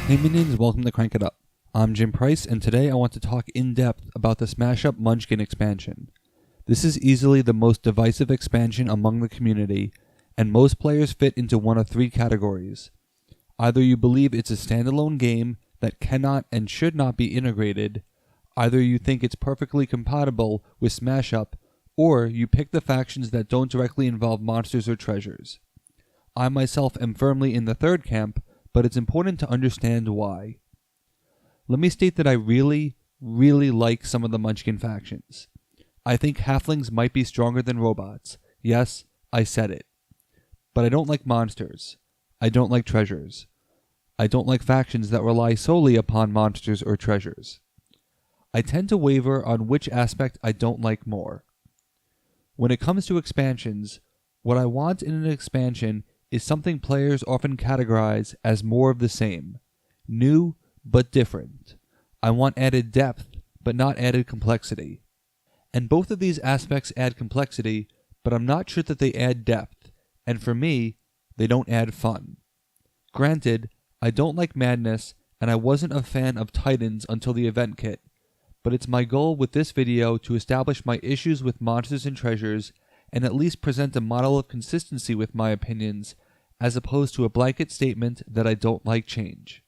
Hey minions, welcome to Crank It Up. I'm Jim Price, and today I want to talk in depth about the Smash Up Munchkin expansion. This is easily the most divisive expansion among the community, and most players fit into one of three categories. Either you believe it's a standalone game that cannot and should not be integrated, either you think it's perfectly compatible with Smash Up, or you pick the factions that don't directly involve monsters or treasures. I myself am firmly in the third camp, but it's important to understand why. Let me state that I really like some of the Munchkin factions. I think halflings might be stronger than robots. Yes, I said it. But I don't like monsters. I don't like treasures. I don't like factions that rely solely upon monsters or treasures. I tend to waver on which aspect I don't like more. When it comes to expansions, what I want in an expansion is something players often categorize as more of the same. New, but different. I want added depth, but not added complexity. And both of these aspects add complexity, but I'm not sure that they add depth, and for me, they don't add fun. Granted, I don't like madness, and I wasn't a fan of Titans until the event kit, but it's my goal with this video to establish my issues with monsters and treasures, and at least present a model of consistency with my opinions, as opposed to a blanket statement that I don't like change.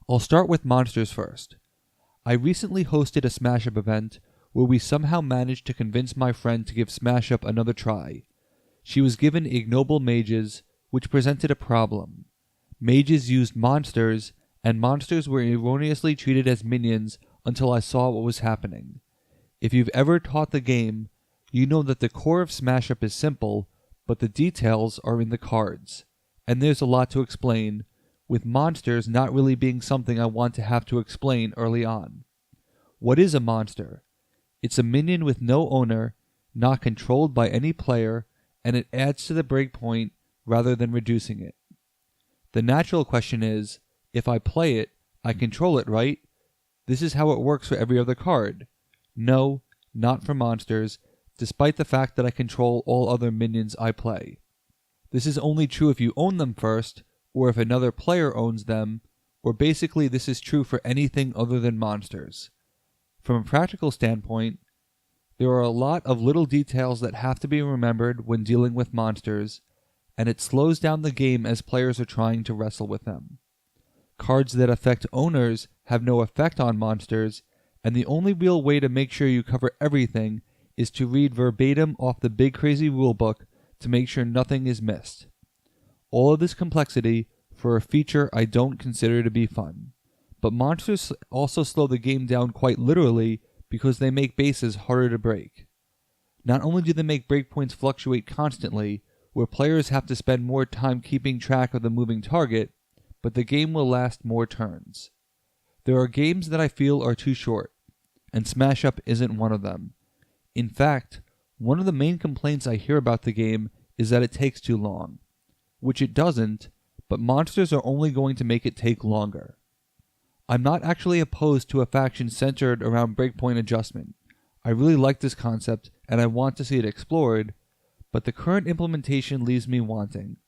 I'll start with monsters first. I recently hosted a Smash Up event where we somehow managed to convince my friend to give Smash Up another try. She was given ignoble mages, which presented a problem. Mages used monsters, and monsters were erroneously treated as minions until I saw what was happening. If you've ever taught the game, you know that the core of Smash Up is simple, but the details are in the cards. And there's a lot to explain, with monsters not really being something I want to have to explain early on. What is a monster? It's a minion with no owner, not controlled by any player, and it adds to the breakpoint rather than reducing it. The natural question is, if I play it, I control it, right? This is how it works for every other card. No, not for monsters, despite the fact that I control all other minions I play. This is only true if you own them first, or if another player owns them, or basically this is true for anything other than monsters. From a practical standpoint, there are a lot of little details that have to be remembered when dealing with monsters, and it slows down the game as players are trying to wrestle with them. Cards that affect owners have no effect on monsters, and the only real way to make sure you cover everything is to read verbatim off the big crazy rulebook to make sure nothing is missed. All of this complexity for a feature I don't consider to be fun. But monsters also slow the game down quite literally because they make bases harder to break. Not only do they make breakpoints fluctuate constantly, where players have to spend more time keeping track of the moving target, but the game will last more turns. There are games that I feel are too short, and Smash Up isn't one of them. In fact, one of the main complaints I hear about the game is that it takes too long. Which it doesn't, but monsters are only going to make it take longer. I'm not actually opposed to a faction centered around breakpoint adjustment. I really like this concept, and I want to see it explored, but the current implementation leaves me wanting.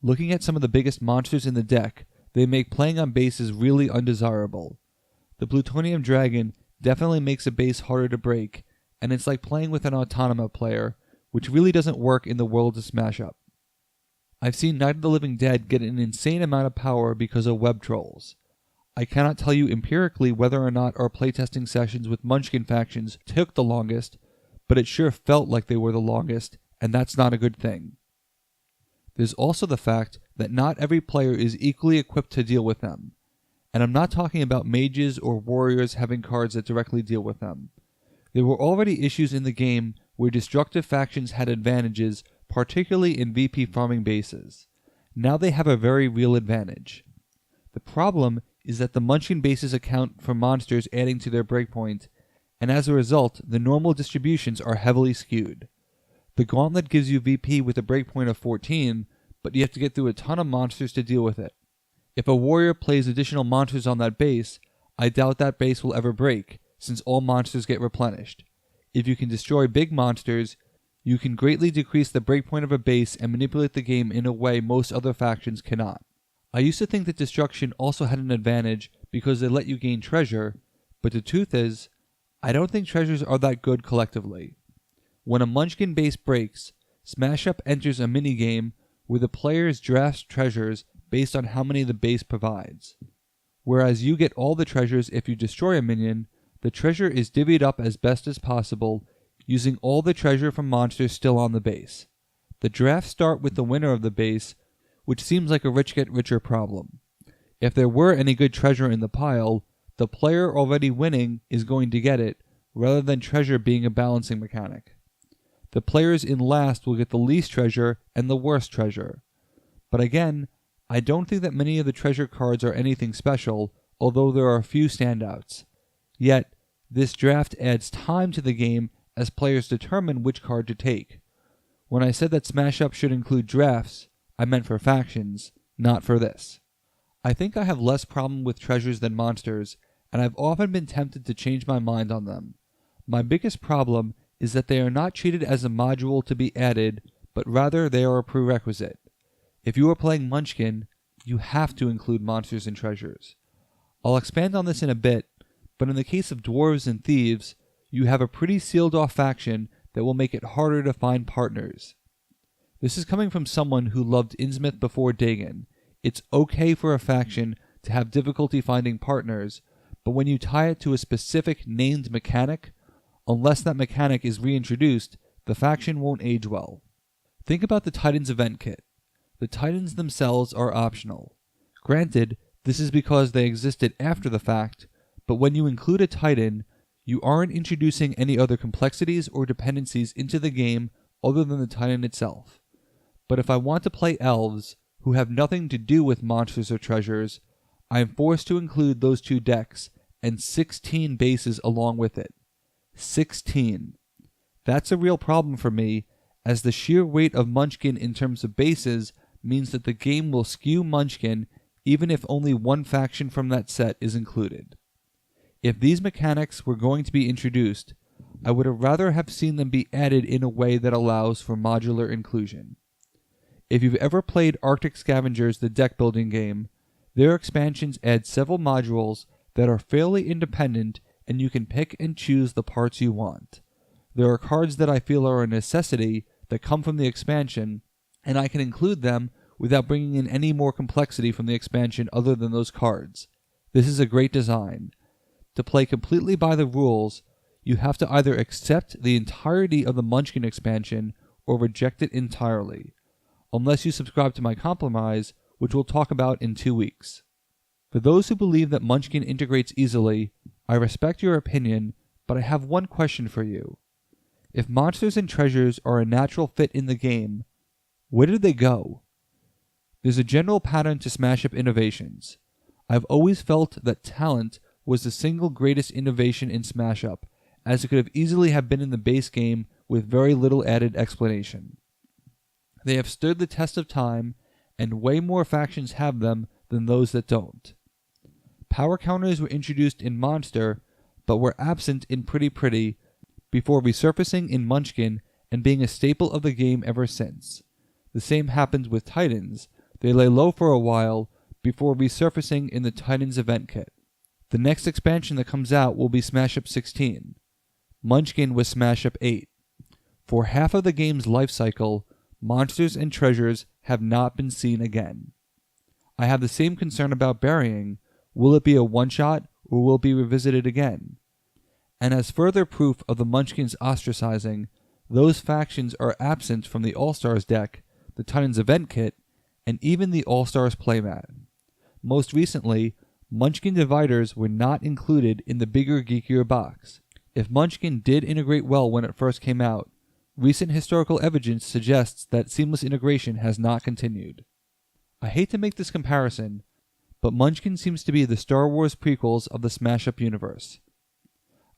Looking at some of the biggest monsters in the deck, they make playing on bases really undesirable. The Plutonium Dragon definitely makes a base harder to break, and it's like playing with an Autonoma player, which really doesn't work in the world of Smash Up. I've seen Night of the Living Dead get an insane amount of power because of web trolls. I cannot tell you empirically whether or not our playtesting sessions with Munchkin factions took the longest, but it sure felt like they were the longest, and that's not a good thing. There's also the fact that not every player is equally equipped to deal with them, and I'm not talking about mages or warriors having cards that directly deal with them. There were already issues in the game where destructive factions had advantages, particularly in VP farming bases. Now they have a very real advantage. The problem is that the Munchkin bases account for monsters adding to their breakpoint, and as a result, the normal distributions are heavily skewed. The Gauntlet gives you VP with a breakpoint of 14, but you have to get through a ton of monsters to deal with it. If a warrior plays additional monsters on that base, I doubt that base will ever break, since all monsters get replenished. If you can destroy big monsters, you can greatly decrease the breakpoint of a base and manipulate the game in a way most other factions cannot. I used to think that destruction also had an advantage because they let you gain treasure, but the truth is, I don't think treasures are that good collectively. When a Munchkin base breaks, Smash Up enters a minigame where the players draft treasures based on how many the base provides. Whereas you get all the treasures if you destroy a minion, the treasure is divvied up as best as possible, using all the treasure from monsters still on the base. The drafts start with the winner of the base, which seems like a rich get richer problem. If there were any good treasure in the pile, the player already winning is going to get it, rather than treasure being a balancing mechanic. The players in last will get the least treasure and the worst treasure. But again, I don't think that many of the treasure cards are anything special, although there are a few standouts. Yet, this draft adds time to the game as players determine which card to take. When I said that Smash Up should include drafts, I meant for factions, not for this. I think I have less problem with treasures than monsters, and I've often been tempted to change my mind on them. My biggest problem is that they are not treated as a module to be added, but rather they are a prerequisite. If you are playing Munchkin, you have to include monsters and treasures. I'll expand on this in a bit, but in the case of dwarves and thieves, you have a pretty sealed off faction that will make it harder to find partners. This is coming from someone who loved Innsmouth before Dagon. It's okay for a faction to have difficulty finding partners, but when you tie it to a specific named mechanic, unless that mechanic is reintroduced, the faction won't age well. Think about the Titans event kit. The Titans themselves are optional. Granted, this is because they existed after the fact, but when you include a Titan, you aren't introducing any other complexities or dependencies into the game other than the Titan itself. But if I want to play elves, who have nothing to do with monsters or treasures, I am forced to include those two decks and 16 bases along with it. 16. That's a real problem for me, as the sheer weight of Munchkin in terms of bases means that the game will skew Munchkin even if only one faction from that set is included. If these mechanics were going to be introduced, I would have rather have seen them be added in a way that allows for modular inclusion. If you've ever played Arctic Scavengers, the deck building game, their expansions add several modules that are fairly independent and you can pick and choose the parts you want. There are cards that I feel are a necessity that come from the expansion, and I can include them without bringing in any more complexity from the expansion other than those cards. This is a great design. To play completely by the rules, you have to either accept the entirety of the Munchkin expansion or reject it entirely, unless you subscribe to my compromise, which we'll talk about in 2 weeks. For those who believe that Munchkin integrates easily, I respect your opinion, but I have one question for you. If monsters and treasures are a natural fit in the game, where did they go? There's a general pattern to Smash Up innovations. I've always felt that talent was the single greatest innovation in Smash Up, as it could have easily have been in the base game with very little added explanation. They have stood the test of time, and way more factions have them than those that don't. Power counters were introduced in Monster, but were absent in Pretty Pretty, before resurfacing in Munchkin and being a staple of the game ever since. The same happens with Titans. They lay low for a while, before resurfacing in the Titans event kit. The next expansion that comes out will be Smash Up 16. Munchkin was Smash Up 8. For half of the game's life cycle, monsters and treasures have not been seen again. I have the same concern about burying. Will it be a one-shot, or will it be revisited again? And as further proof of the Munchkin's ostracizing, those factions are absent from the All-Stars deck, the Titans event kit, and even the All-Stars playmat. Most recently, Munchkin dividers were not included in the bigger, geekier box. If Munchkin did integrate well when it first came out, recent historical evidence suggests that seamless integration has not continued. I hate to make this comparison, but Munchkin seems to be the Star Wars prequels of the Smash Up universe.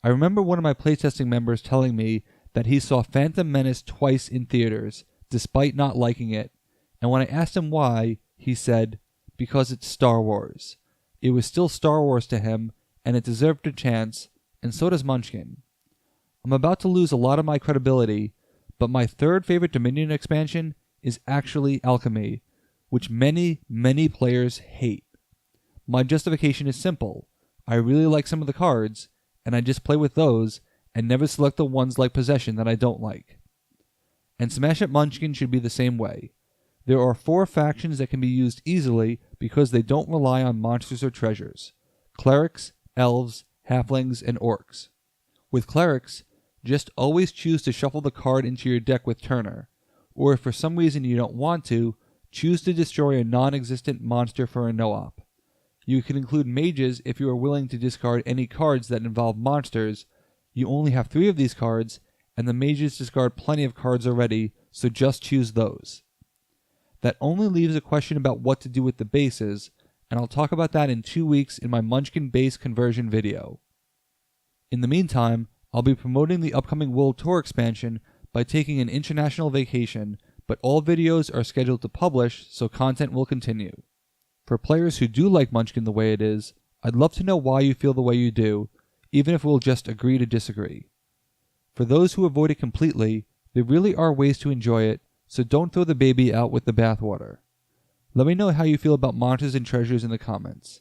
I remember one of my playtesting members telling me that he saw Phantom Menace twice in theaters, despite not liking it, and when I asked him why, he said, because it's Star Wars. It was still Star Wars to him, and it deserved a chance, and so does Munchkin. I'm about to lose a lot of my credibility, but my third favorite Dominion expansion is actually Alchemy, which many players hate. My justification is simple. I really like some of the cards, and I just play with those and never select the ones like Possession that I don't like. And Smash Up Munchkin should be the same way. There are 4 factions that can be used easily because they don't rely on monsters or treasures: Clerics, Elves, Halflings, and Orcs. With Clerics, just always choose to shuffle the card into your deck with Turner, or if for some reason you don't want to, choose to destroy a non-existent monster for a no-op. You can include Mages if you are willing to discard any cards that involve monsters. You only have 3 of these cards, and the Mages discard plenty of cards already, so just choose those. That only leaves a question about what to do with the bases, and I'll talk about that in 2 weeks in my Munchkin base conversion video. In the meantime, I'll be promoting the upcoming World Tour expansion by taking an international vacation, but all videos are scheduled to publish, so content will continue. For players who do like Munchkin the way it is, I'd love to know why you feel the way you do, even if we'll just agree to disagree. For those who avoid it completely, there really are ways to enjoy it, so don't throw the baby out with the bathwater. Let me know how you feel about monsters and treasures in the comments.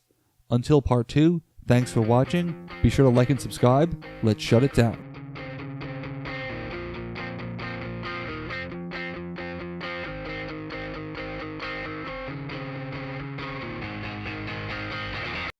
Until part 2, thanks for watching, be sure to like and subscribe, let's shut it down.